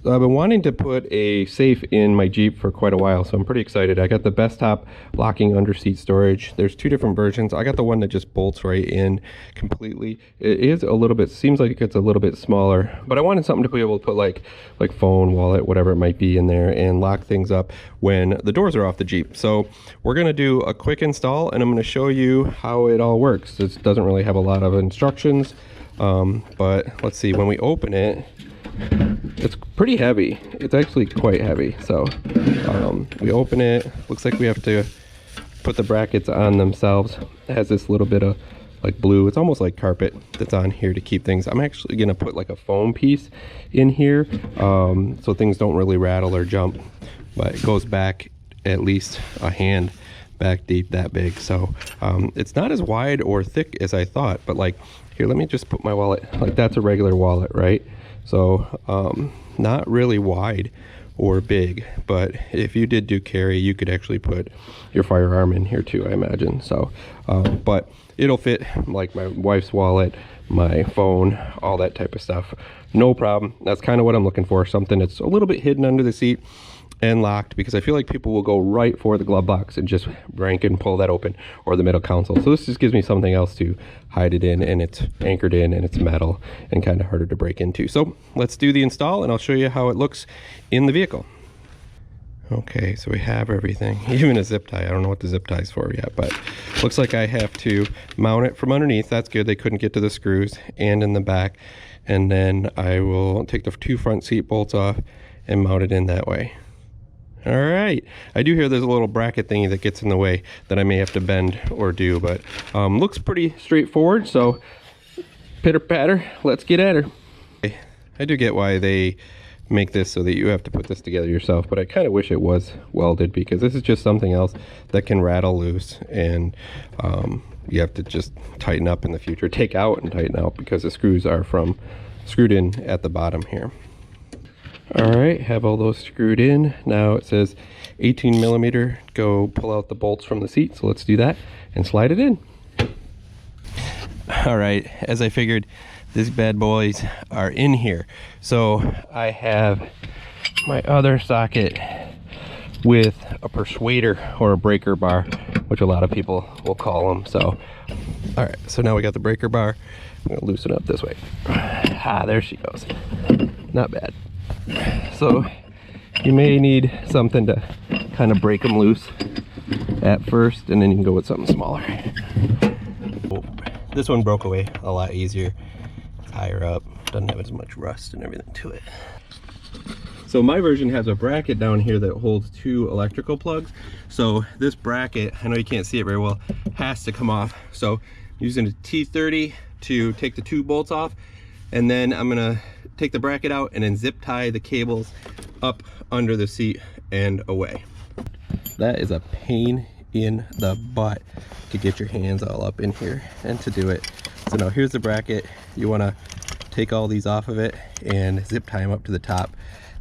I've been wanting to put a safe in my Jeep for quite a while, so I'm pretty excited. I got the Bestop locking under seat storage. There's two different versions. I got the one that just bolts right in completely. It is a little bit, seems like it's a little bit smaller, but I wanted something to be able to put like phone, wallet, whatever it might be in there and lock things up when the doors are off the Jeep. So we're gonna do a quick install and I'm gonna show you how it all works. This doesn't really have a lot of instructions, but let's see, when we open it, it's pretty heavy. It's actually quite heavy. So we open it, looks like we have to put the brackets on themselves. It has this little bit of like blue, it's almost like carpet that's on here to keep things. I'm actually gonna put like a foam piece in here so things don't really rattle or jump, but it goes back at least a hand back deep, that big. So it's not as wide or thick as I thought, but like here, let me just put my wallet, like that's a regular wallet, right? So not really wide or big, but if you did do carry, you could actually put your firearm in here too, I imagine. So but it'll fit like my wife's wallet, my phone, all that type of stuff, no problem. That's kind of what I'm looking for, something that's a little bit hidden under the seat and locked, because I feel like people will go right for the glove box and just rank and pull that open, or the middle console. So this just gives me something else to hide it in, and it's anchored in and it's metal and kind of harder to break into. So let's do the install and I'll show you how it looks in the vehicle. Okay, so we have everything, even a zip tie. I don't know what the zip tie is for yet, but looks like I have to mount it from underneath. That's good, they couldn't get to the screws, and in the back. And then I will take the two front seat bolts off and mount it in that way. All right, I do hear there's a little bracket thingy that gets in the way that I may have to bend or do, but looks pretty straightforward. So pitter patter, let's get at her. I do get why they make this so that you have to put this together yourself, but I kind of wish it was welded, because this is just something else that can rattle loose, and you have to just tighten up in the future, take out and tighten out, because the screws are screwed in at the bottom here. All right, have all those screwed in. Now it says 18 millimeter, go pull out the bolts from the seat. So let's do that and slide it in. All right, as I figured, these bad boys are in here. So I have my other socket with a persuader or a breaker bar, which a lot of people will call them. So, all right, so now we got the breaker bar. I'm gonna loosen up this way. Ah, there she goes. Not bad. So you may need something to kind of break them loose at first, and then you can go with something smaller. Oh, this one broke away a lot easier. It's higher up, doesn't have as much rust and everything to it. So my version has a bracket down here that holds two electrical plugs. So this bracket, I know you can't see it very well, has to come off. So I'm using a T30 to take the two bolts off, and then I'm gonna take the bracket out and then zip tie the cables up under the seat and away. That is a pain in the butt to get your hands all up in here and to do it. So now here's the bracket. You want to take all these off of it and zip tie them up to the top.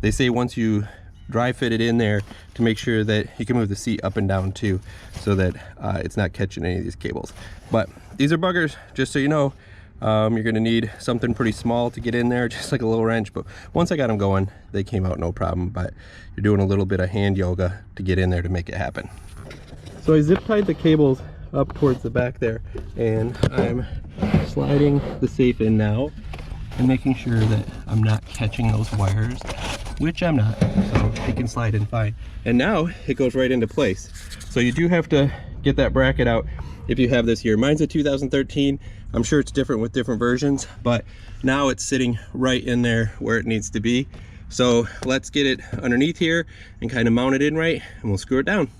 They say once you dry fit it in there, to make sure that you can move the seat up and down too, so that it's not catching any of these cables. But these are buggers, just so you know. You're gonna need something pretty small to get in there, just like a little wrench, but once I got them going, they came out no problem. But you're doing a little bit of hand yoga to get in there to make it happen. So I zip tied the cables up towards the back there, and I'm sliding the safe in now and making sure that I'm not catching those wires, which I'm not, so it can slide in fine. And now it goes right into place. So you do have to get that bracket out if you have this here. Mine's a 2013. I'm sure it's different with different versions, but now it's sitting right in there where it needs to be. So let's get it underneath here and kind of mount it in right, and we'll screw it down.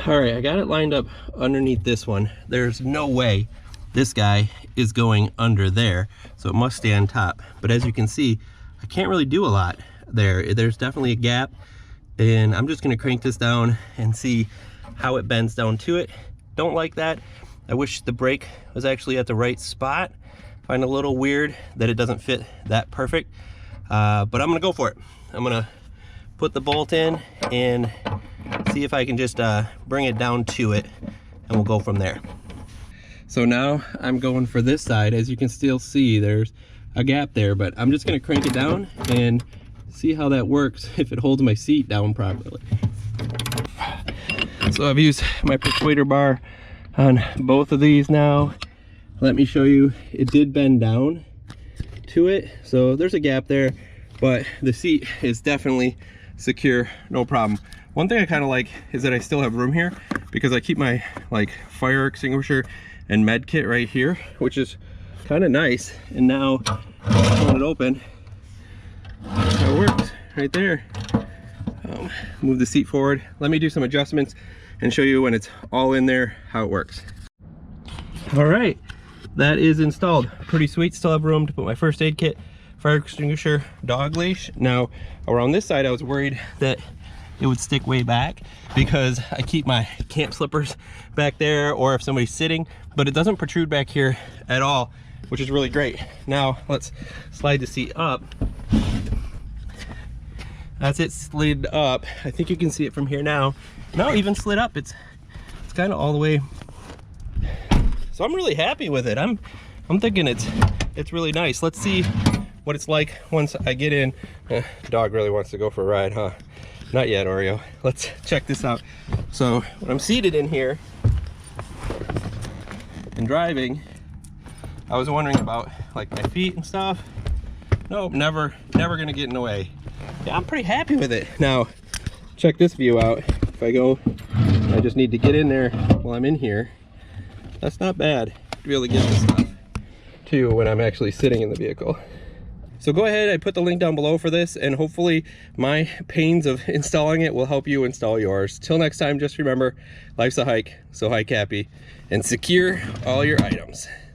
All right, I got it lined up underneath this one. There's no way this guy is going under there, so it must stay on top. But as you can see, I can't really do a lot there. There's definitely a gap, and I'm just gonna crank this down and see how it bends down to it. Don't like that. I wish the brake was actually at the right spot. Find it a little weird that it doesn't fit that perfect, but I'm gonna go for it. I'm gonna put the bolt in and see if I can just bring it down to it, and we'll go from there. So now I'm going for this side. As you can still see, there's a gap there, but I'm just gonna crank it down and see how that works if it holds my seat down properly. So I've used my persuader bar on both of these now. Let me show you, it did bend down to it, so there's a gap there, but the seat is definitely secure, no problem. One thing I kind of like is that I still have room here because I keep my like fire extinguisher and med kit right here, which is kind of nice. And now when it open, it works right there. Move the seat forward. Let me do some adjustments and show you when it's all in there how it works. All right, that is installed. Pretty sweet. Still have room to put my first aid kit, fire extinguisher, dog leash. Now around this side I was worried that it would stick way back because I keep my camp slippers back there, or if somebody's sitting, but it doesn't protrude back here at all, which is really great. Now let's slide the seat up. That's it slid up. I think you can see it from here now. No, even slid up. It's kind of all the way. So I'm really happy with it. I'm thinking it's really nice. Let's see what it's like once I get in. Dog really wants to go for a ride, huh? Not yet, Oreo. Let's check this out. So when I'm seated in here and driving, I was wondering about like my feet and stuff. Nope, never gonna get in the way. Yeah, I'm pretty happy with it. Now, check this view out. If I go, I just need to get in there while I'm in here. That's not bad to be able to get this stuff too when I'm actually sitting in the vehicle. So go ahead, I put the link down below for this, and hopefully my pains of installing it will help you install yours. Till next time, just remember, life's a hike, so hike happy and secure all your items.